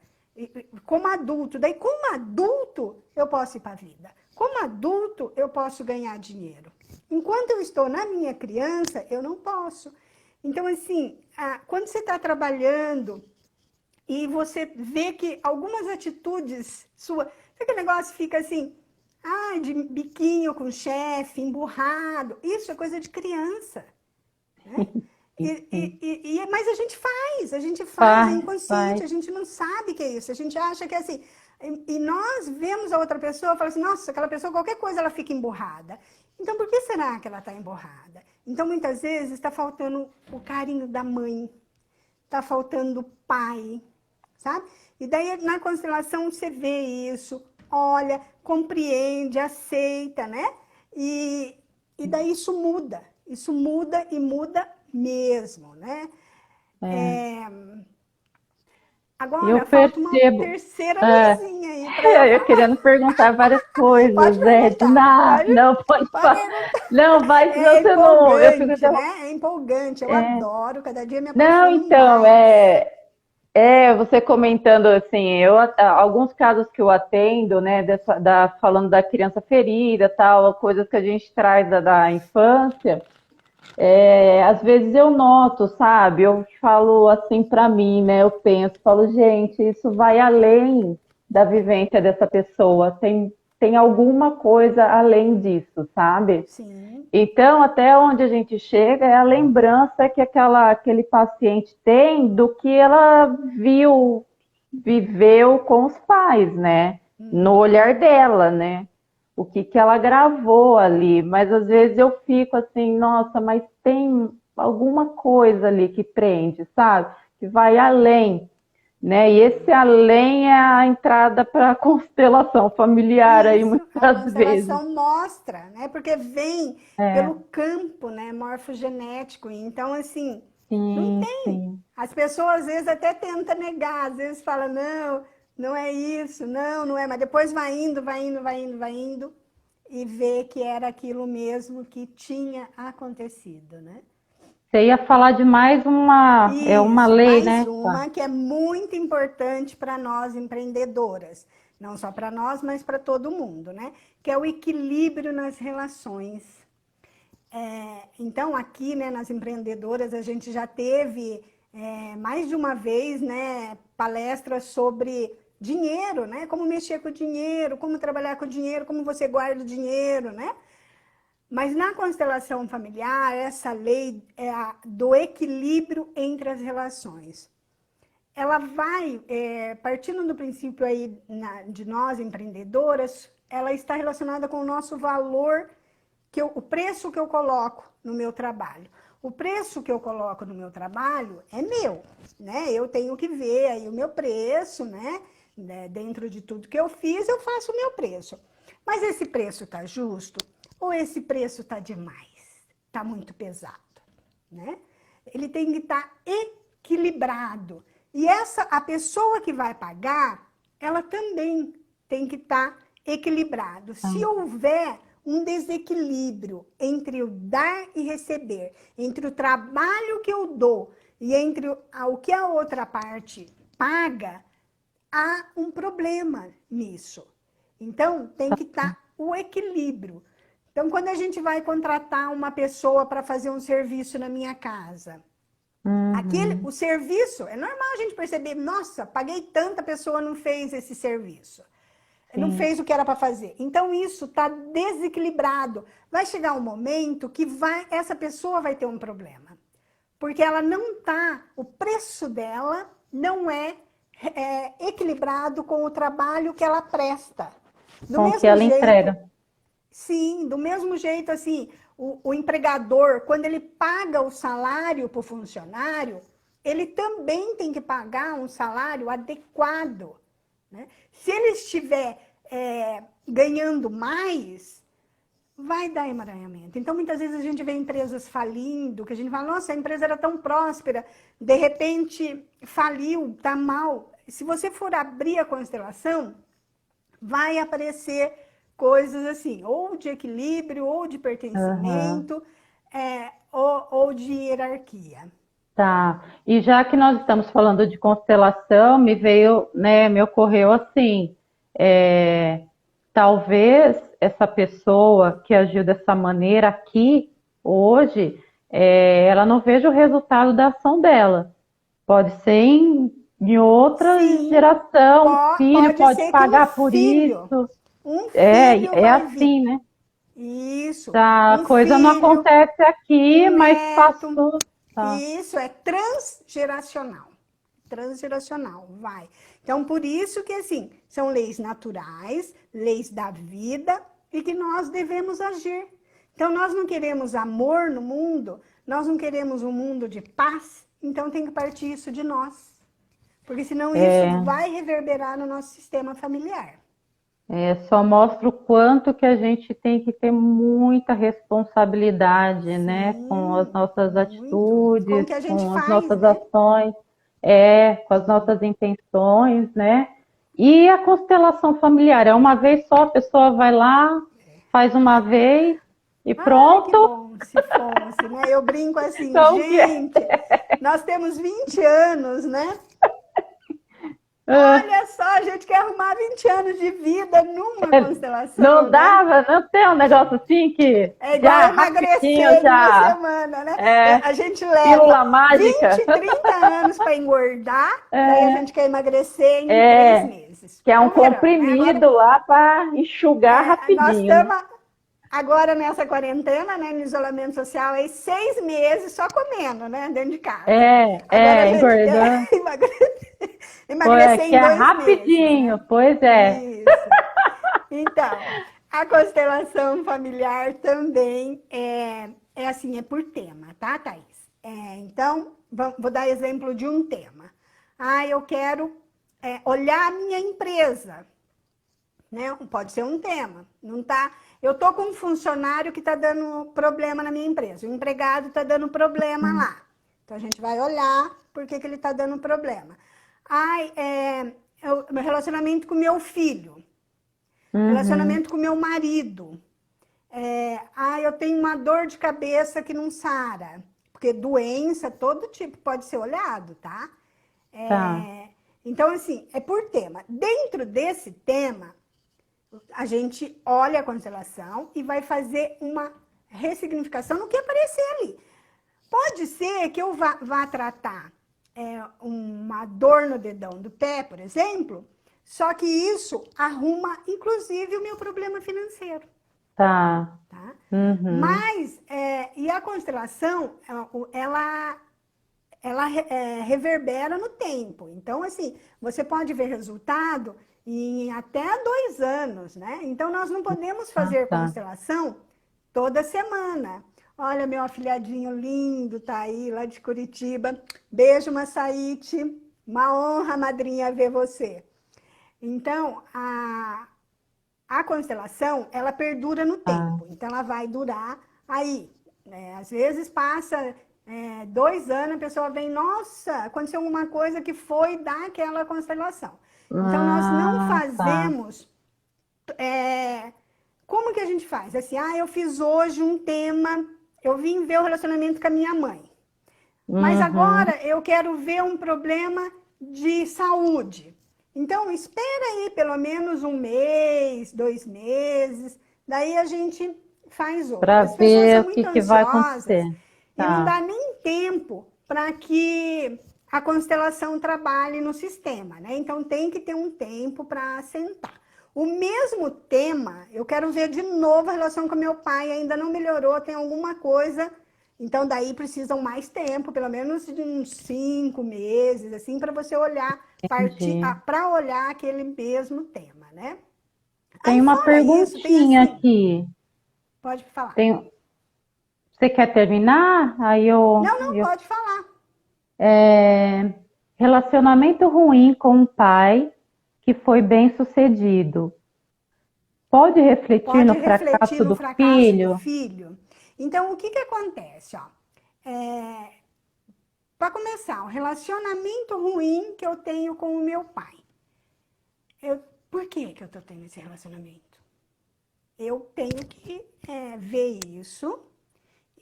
como adulto. Daí, como adulto, eu posso ir para a vida. Como adulto, eu posso ganhar dinheiro. Enquanto eu estou na minha criança, eu não posso. Então, assim, quando você está trabalhando e você vê que algumas atitudes suas, aquele negócio fica assim, de biquinho com o chefe, emburrado, isso é coisa de criança, né? Mas a gente faz, é inconsciente, a gente não sabe que é isso, a gente acha que é assim. E nós vemos a outra pessoa e falamos assim, nossa, aquela pessoa, qualquer coisa, ela fica emburrada. Então, por que será que ela está emburrada? Então, muitas vezes, está faltando o carinho da mãe, está faltando o pai, sabe? E daí, na constelação, você vê isso, olha, compreende, aceita, né? E daí isso muda e muda mesmo, né? Agora, Eu falta uma percebo. terceira luzinha aí para eu Eu falar. querendo perguntar várias Pode coisas, perguntar, não, pode falar. perguntar. Não, vai, senão É você não. Eu fico empolgante, né? É empolgante, eu adoro, cada dia me Não, apaixono então, mais. você comentando assim, alguns casos que eu atendo, né, falando da criança ferida, tal, coisas que a gente traz da infância. Às vezes eu noto, sabe? Eu falo assim para mim, né? Eu penso, falo, gente, isso vai além da vivência dessa pessoa. Tem alguma coisa além disso, sabe? Sim. Então, até onde a gente chega é a lembrança que aquele paciente tem do que ela viu, viveu com os pais, né? No olhar dela, né? O que ela gravou ali, mas às vezes eu fico assim, nossa, mas tem alguma coisa ali que prende, sabe? Que vai além, né? E esse além é a entrada para a constelação familiar aí Isso, a muitas vezes. constelação mostra, né? Porque vem pelo campo, né, morfogenético. Então, assim, não Sim, tem. sim. As pessoas às vezes até tentam negar, às vezes falam, não, não é isso, não é, mas depois vai indo, vai indo e vê que era aquilo mesmo que tinha acontecido, né? Você ia falar de mais uma Isso, lei, mais né? Tá. uma que é muito importante para nós empreendedoras, não só para nós, mas para todo mundo, né? Que é o equilíbrio nas relações. Então, aqui, né, nas empreendedoras, a gente já teve mais de uma vez, né, palestras sobre dinheiro, né? Como mexer com o dinheiro, como trabalhar com o dinheiro, como você guarda o dinheiro, né? Mas na constelação familiar, essa lei é a do equilíbrio entre as relações. Ela vai, partindo do princípio aí de nós empreendedoras, ela está relacionada com o nosso valor, o preço que eu coloco no meu trabalho. O preço que eu coloco no meu trabalho é meu, né? Eu tenho que ver aí o meu preço, né? Dentro de tudo que eu fiz, eu faço o meu preço. Mas esse preço está justo? Ou esse preço está demais? Está muito pesado, né? Ele tem que estar equilibrado. E a pessoa que vai pagar, ela também tem que estar equilibrado. Se houver um desequilíbrio entre o dar e receber, entre o trabalho que eu dou e entre o que a outra parte paga, há um problema nisso. Então, tem que estar o equilíbrio. Então, quando a gente vai contratar uma pessoa para fazer um serviço na minha casa, o serviço, é normal a gente perceber, nossa, paguei tanta, pessoa não fez esse serviço. Não fez o que era para fazer. Então, isso está desequilibrado. Vai chegar um momento que essa pessoa vai ter um problema. Porque ela não está, o preço dela não é equilibrado com o trabalho que ela presta. Com o que ela entrega. Sim, do mesmo jeito, assim, o empregador, quando ele paga o salário para o funcionário, ele também tem que pagar um salário adequado, né? Se ele estiver ganhando mais, vai dar emaranhamento. Então, muitas vezes a gente vê empresas falindo, que a gente fala, nossa, a empresa era tão próspera, de repente faliu, tá mal. Se você for abrir a constelação, vai aparecer coisas assim, ou de equilíbrio, ou de pertencimento, ou de hierarquia. Tá. E já que nós estamos falando de constelação, me veio, né, me ocorreu assim, talvez essa pessoa que agiu dessa maneira aqui, hoje, ela não veja o resultado da ação dela. Pode ser em outra Sim, geração, filho pode pode ser que pagar por isso. um filho É vai vir. assim, né? Isso, Tá, a um coisa não filho, acontece aqui, um mas neto. passou. Tá. Isso é transgeracional. Transgeracional, vai. Então, por isso que, assim, são leis naturais, leis da vida e que nós devemos agir. Então, nós não queremos amor no mundo, nós não queremos um mundo de paz, então tem que partir isso de nós. Porque senão isso vai reverberar no nosso sistema familiar. Só mostra o quanto que a gente tem que ter muita responsabilidade, né, com as Sim, nossas muito. Com o atitudes, que a gente com as faz, nossas né? ações, com as nossas intenções, né? E a constelação familiar, é uma vez só, a pessoa vai lá, faz uma vez e Ai, que pronto. bom, se fosse, né? Eu brinco assim, Então, que é? gente, nós temos 20 anos, né? Ah, Olha só, a gente quer arrumar 20 anos de vida numa não constelação, né? dava, não tem um negócio assim que É igual já rapidinho, emagrecer em uma já semana, né? é A gente leva pílula mágica. 20, 30 anos para engordar, daí a É, gente quer emagrecer em 3 é, meses. que é um No verão, né? Agora, comprimido lá para enxugar nós rapidinho, né? estamos agora nessa quarentena, né, no isolamento social, aí 6 meses só comendo, né, dentro de casa. Agora a gente quer Engordando. emagrecer Que em é 2 meses, né? rapidinho, pois é. Isso. Então, a constelação familiar também é assim, é por tema, tá, Thaís? Então, vou dar exemplo de um tema. Eu quero olhar a minha empresa, né? Pode ser um tema. Não tá. Eu tô com um funcionário que está dando problema na minha empresa. O empregado está dando problema lá. Então a gente vai olhar por que ele está dando problema. Meu relacionamento com meu filho. Uhum, Relacionamento com meu marido. Eu tenho uma dor de cabeça que não sara. Porque doença, todo tipo pode ser olhado, tá? tá. Então, assim, é por tema. Dentro desse tema, a gente olha a constelação e vai fazer uma ressignificação no que aparecer ali. Pode ser que eu vá tratar uma dor no dedão do pé, por exemplo, só que isso arruma, inclusive, o meu problema financeiro. Tá. Tá? Uhum. Mas, e a constelação, ela reverbera no tempo. Então, assim, você pode ver resultado em até 2 anos, né? Então, nós não podemos fazer Tá. constelação toda semana. Olha, meu afilhadinho lindo tá aí, lá de Curitiba. Beijo, Massaíte. Uma honra, madrinha, ver você. Então, a constelação, ela perdura no Tá. tempo. Então, ela vai durar aí. Né? Às vezes, passa 2 anos, a pessoa vem, nossa, aconteceu alguma coisa que foi daquela constelação. Então, nós não Tá. fazemos... como que a gente faz? Assim, eu fiz hoje um tema, eu vim ver o relacionamento com a minha mãe. Mas Uhum. agora eu quero ver um problema de saúde. Então, espera aí pelo menos 1 mês, 2 meses, daí a gente faz outro. Para As pessoas são ver o muito que vai ansiosas acontecer. e não Tá. dá nem tempo para que a constelação trabalhe no sistema, né? Então, tem que ter um tempo para sentar. O mesmo tema, eu quero ver de novo a relação com meu pai, ainda não melhorou, tem alguma coisa. Então, daí precisam mais tempo, pelo menos de uns 5 meses, assim, para você olhar, partir Entendi. para olhar aquele mesmo tema, né? Tem Aí, uma fora isso, tem perguntinha assim, aqui. pode falar. Tem... Você quer terminar? Aí Não, eu... pode falar. É, relacionamento ruim com um pai que foi bem sucedido. Pode refletir Pode no refletir fracasso no do fracasso do filho? filho. Então, o que que acontece? Ó? Para começar, o relacionamento ruim que eu tenho com o meu pai. Por que eu estou tendo esse relacionamento? Eu tenho que ver isso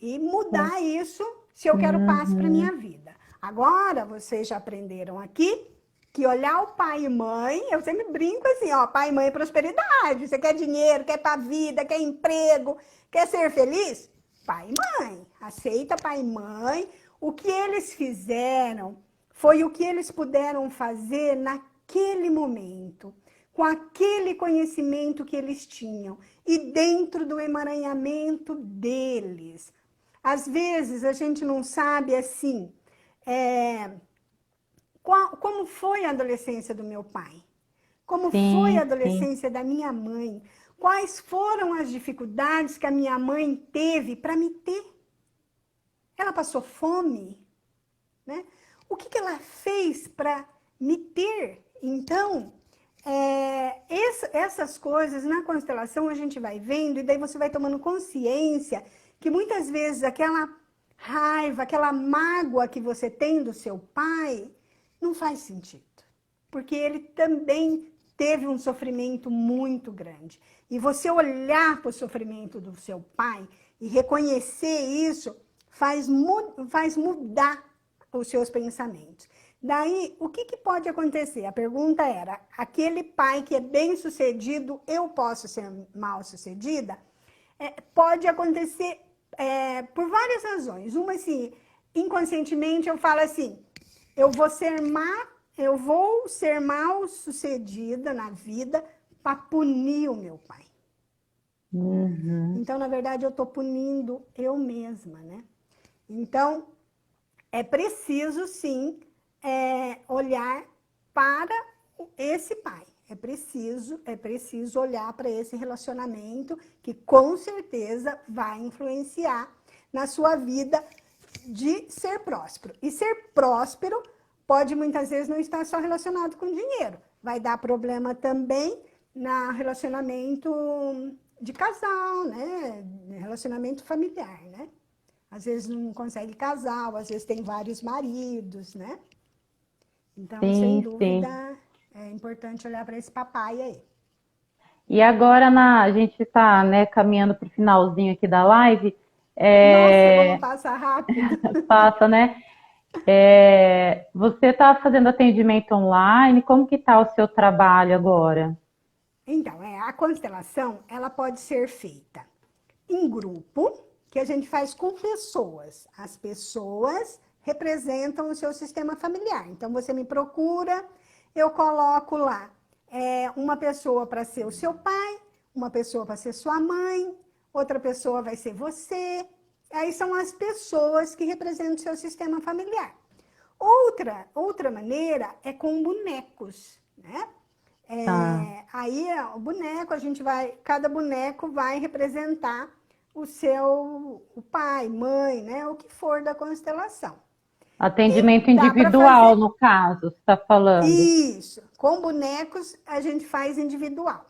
e mudar isso se eu quero paz para Uhum. minha vida. Agora, vocês já aprenderam aqui que olhar o pai e mãe, eu sempre brinco assim, ó, pai e mãe é prosperidade. Você quer dinheiro, quer para vida, quer emprego, quer ser feliz? Pai e mãe. Aceita pai e mãe. O que eles fizeram foi o que eles puderam fazer naquele momento, com aquele conhecimento que eles tinham e dentro do emaranhamento deles. Às vezes a gente não sabe assim, como foi a adolescência do meu pai, como foi a Sim, sim. adolescência da minha mãe, quais foram as dificuldades que a minha mãe teve para me ter. Ela passou fome, né? O que ela fez para me ter? Então, essas coisas na constelação a gente vai vendo e daí você vai tomando consciência que muitas vezes aquela raiva, aquela mágoa que você tem do seu pai não faz sentido, porque ele também teve um sofrimento muito grande. E você olhar para o sofrimento do seu pai e reconhecer isso faz mudar os seus pensamentos. Daí, o que pode acontecer? A pergunta era, aquele pai que é bem sucedido, eu posso ser mal sucedida? Pode acontecer por várias razões. Uma, assim, inconscientemente eu falo assim, eu vou ser mal sucedida na vida para punir o meu pai. Uhum. Então, na verdade, eu estou punindo eu mesma, né? Então, é preciso, sim, olhar para esse pai. É preciso olhar para esse relacionamento que, com certeza, vai influenciar na sua vida de ser próspero. E ser próspero pode, muitas vezes, não estar só relacionado com dinheiro. Vai dar problema também no relacionamento de casal, né? Relacionamento familiar, né? Às vezes não consegue casar, às vezes tem vários maridos, né? Então, sem Sim, dúvida, sim. é importante olhar para esse papai aí. E agora a gente está, né, caminhando para o finalzinho aqui da live. Nossa, como passa rápido. Passa, né? Você está fazendo atendimento online? Como que está o seu trabalho agora? Então, a constelação, ela pode ser feita em grupo, que a gente faz com pessoas. As pessoas representam o seu sistema familiar. Então, você me procura, eu coloco lá uma pessoa para ser o seu pai, uma pessoa para ser sua mãe, outra pessoa vai ser você. Aí são as pessoas que representam o seu sistema familiar. Outra maneira é com bonecos, né? Tá. Aí o boneco, cada boneco vai representar o pai, mãe, né? O que for da constelação. E Atendimento dá para individual, fazer no caso, você está falando. isso. Com bonecos, a gente faz individual.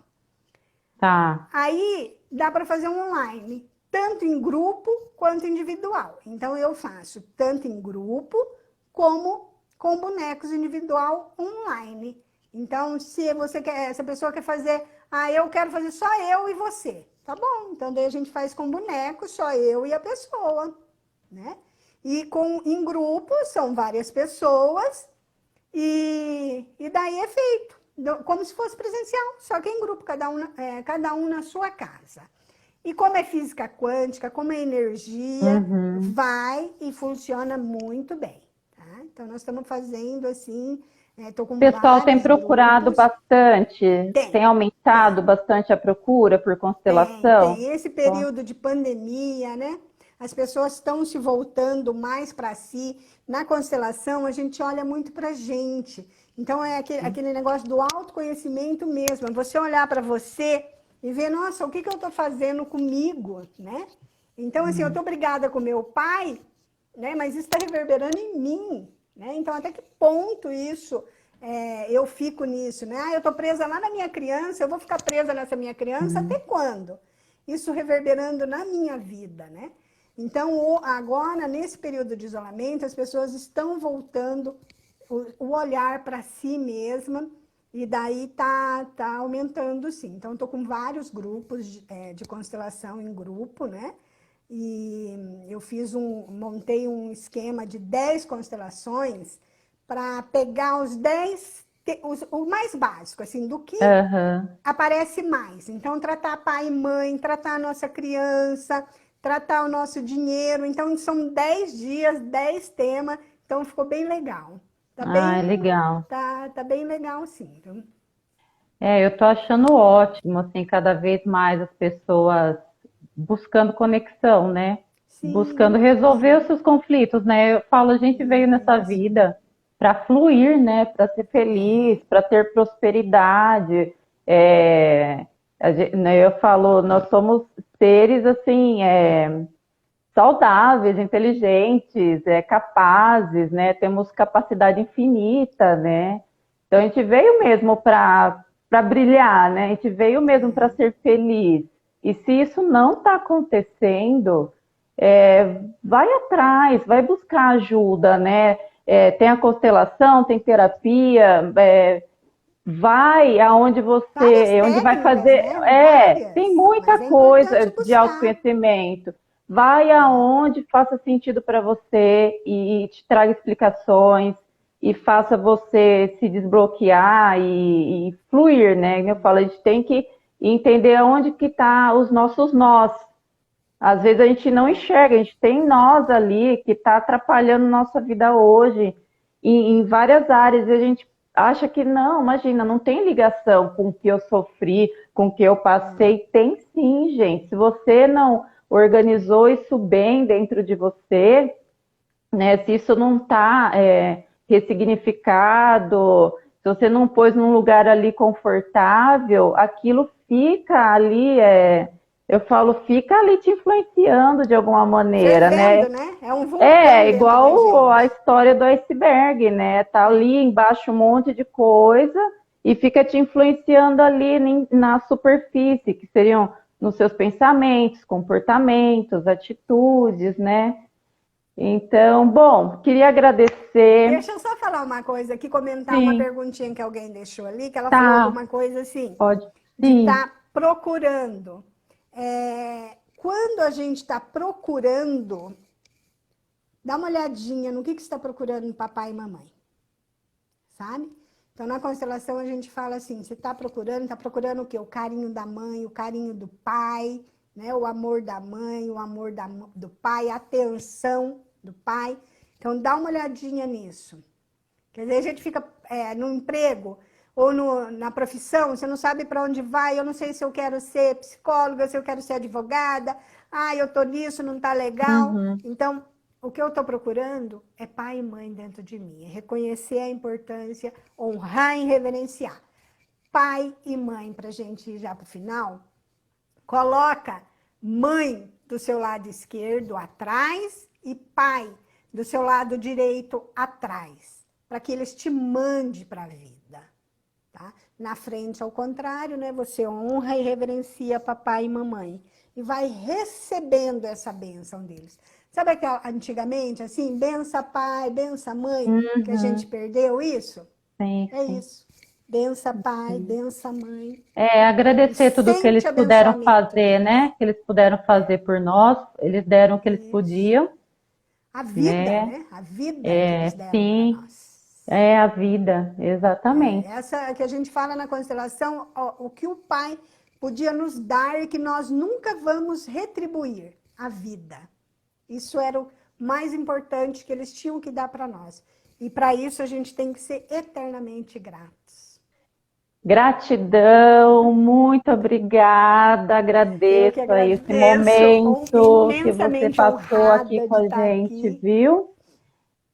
Tá. Aí dá para fazer online, tanto em grupo quanto individual. Então eu faço tanto em grupo como com bonecos individual online. Então, se a pessoa quer fazer, eu quero fazer só eu e você. Tá bom, então daí a gente faz com boneco, só eu e a pessoa, né? E em grupo, são várias pessoas, e daí é feito, como se fosse presencial, só que em grupo, cada um na sua casa. E como é física quântica, como é energia, Uhum. vai e funciona muito bem. Tá? Então, nós estamos fazendo assim, estou O com pessoal tem vários procurado grupos. bastante, tem Tem, aumentado tem. bastante a procura por constelação? Tem. Esse Ó. período de pandemia, né? As pessoas estão se voltando mais para si. Na constelação, a gente olha muito para a gente. Então, é aquele negócio do autoconhecimento mesmo. É você olhar para você e ver, nossa, o que eu estou fazendo comigo, né? Então, assim, eu estou brigada com meu pai, né? Mas isso está reverberando em mim. né? Então, até que ponto isso eu fico nisso, né? Ah, eu estou presa lá na minha criança, eu vou ficar presa nessa minha criança até quando? Isso reverberando na minha vida, né? Então, agora, nesse período de isolamento, as pessoas estão voltando o olhar para si mesma, e daí tá aumentando, sim. Então, estou com vários grupos de constelação em grupo, né? E eu montei um esquema de 10 constelações para pegar os 10, o mais básico, assim, do que aparece mais. Então, tratar pai e mãe, tratar a nossa criança, tratar o nosso dinheiro. Então, são 10 dias, 10 temas. Então, ficou bem legal. Legal. Tá bem legal, sim. Então, Eu tô achando ótimo, assim, cada vez mais as pessoas buscando conexão, né? Buscando sim, resolver os seus conflitos, né? Eu falo, a gente veio nessa isso. vida para fluir, né? Para ser feliz, para ter prosperidade. Né, eu falo, nós somos seres assim, saudáveis, inteligentes, capazes, né? Temos capacidade infinita, né? Então a gente veio mesmo para brilhar, né? A gente veio mesmo para ser feliz. E se isso não está acontecendo, vai atrás, vai buscar ajuda, né? Tem a constelação, tem terapia, vai aonde Várias onde vai técnicas, fazer, né? tem Várias. muita Mas é importante coisa de buscar. autoconhecimento. Vai aonde faça sentido para você e te traga explicações e faça você se desbloquear e fluir, né? Eu falo, a gente tem que entender aonde que tá os nossos nós. Às vezes a gente não enxerga, a gente tem nós ali que está atrapalhando nossa vida hoje em várias áreas e a gente acha que não, imagina, não tem ligação com o que eu sofri, com o que eu passei. Tem sim, gente. Se você não organizou isso bem dentro de você, né? Se isso não está ressignificado, se você não pôs num lugar ali confortável, aquilo fica ali, eu falo, fica ali te influenciando de alguma maneira, né? Fervendo, né? É um vulcão É dentro da igual a gente. história do iceberg, né? Tá ali embaixo um monte de coisa e fica te influenciando ali na superfície, que seriam nos seus pensamentos, comportamentos, atitudes, né? Então, bom, queria agradecer. Deixa eu só falar uma coisa aqui, comentar uma Sim, perguntinha que alguém deixou ali, que ela falou tá, alguma coisa assim, pode. de Sim, estar procurando. Quando a gente está procurando, dá uma olhadinha no que você está procurando em papai e mamãe, sabe? Então, na constelação, a gente fala assim, você está procurando o quê? O carinho da mãe, o carinho do pai, né? O amor da mãe, o amor do pai, a atenção do pai. Então, dá uma olhadinha nisso. Quer dizer, a gente fica no emprego ou na profissão, você não sabe para onde vai, eu não sei se eu quero ser psicóloga, se eu quero ser advogada, eu tô nisso, não tá legal. uhum. Então, o que eu estou procurando é pai e mãe dentro de mim, é reconhecer a importância, honrar e reverenciar. Pai e mãe, para a gente ir já para o final, coloca mãe do seu lado esquerdo atrás e pai do seu lado direito atrás, para que eles te mandem para a vida. Tá? Na frente, ao contrário, né? Você honra e reverencia papai e mamãe. E vai recebendo essa bênção deles. Sabe que antigamente, assim, bença pai, bença mãe, que a gente Uhum. perdeu isso? Sim, É sim. isso. Bença pai, bença mãe. Agradecer E tudo que eles sente o puderam abençoamento fazer, deles. né? Que eles puderam fazer por nós, eles deram o que eles Isso. podiam, A vida, né? né? A vida que eles deram para Sim, nós. é a vida, exatamente. Essa que a gente fala na constelação, o que o pai podia nos dar e que nós nunca vamos retribuir, a vida. Isso era o mais importante que eles tinham que dar para nós. E para isso a gente tem que ser eternamente gratos. Gratidão, muito obrigada, Eu que agradeço aí esse agradeço, momento que você imensamente passou aqui honrada com de a estar gente, aqui. viu?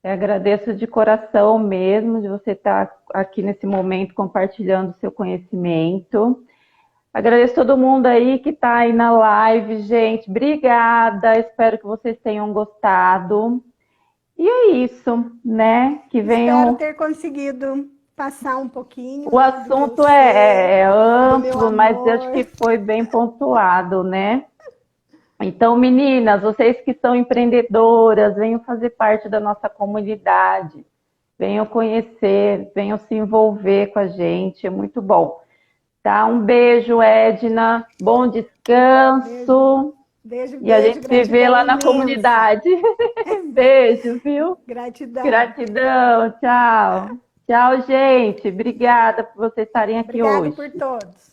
Eu agradeço de coração mesmo de você estar aqui nesse momento compartilhando o seu conhecimento. Agradeço todo mundo aí que está aí na live, gente. Obrigada, espero que vocês tenham gostado. E é isso, né? Que Espero venham. ter conseguido passar um pouquinho, O né, do que eu assunto sei, é do meu amplo, mas eu acho amor. que foi bem pontuado, né? Então, meninas, vocês que são empreendedoras, venham fazer parte da nossa comunidade, venham conhecer, venham se envolver com a gente, é muito bom. Tá? Um beijo, Edna, bom Beijo, descanso beijo, e a beijo, gente se vê gratidão lá na imensa. comunidade. Beijo, viu? Gratidão. Gratidão, tchau. Tchau, gente. Obrigada por vocês estarem aqui Obrigado hoje. por todos.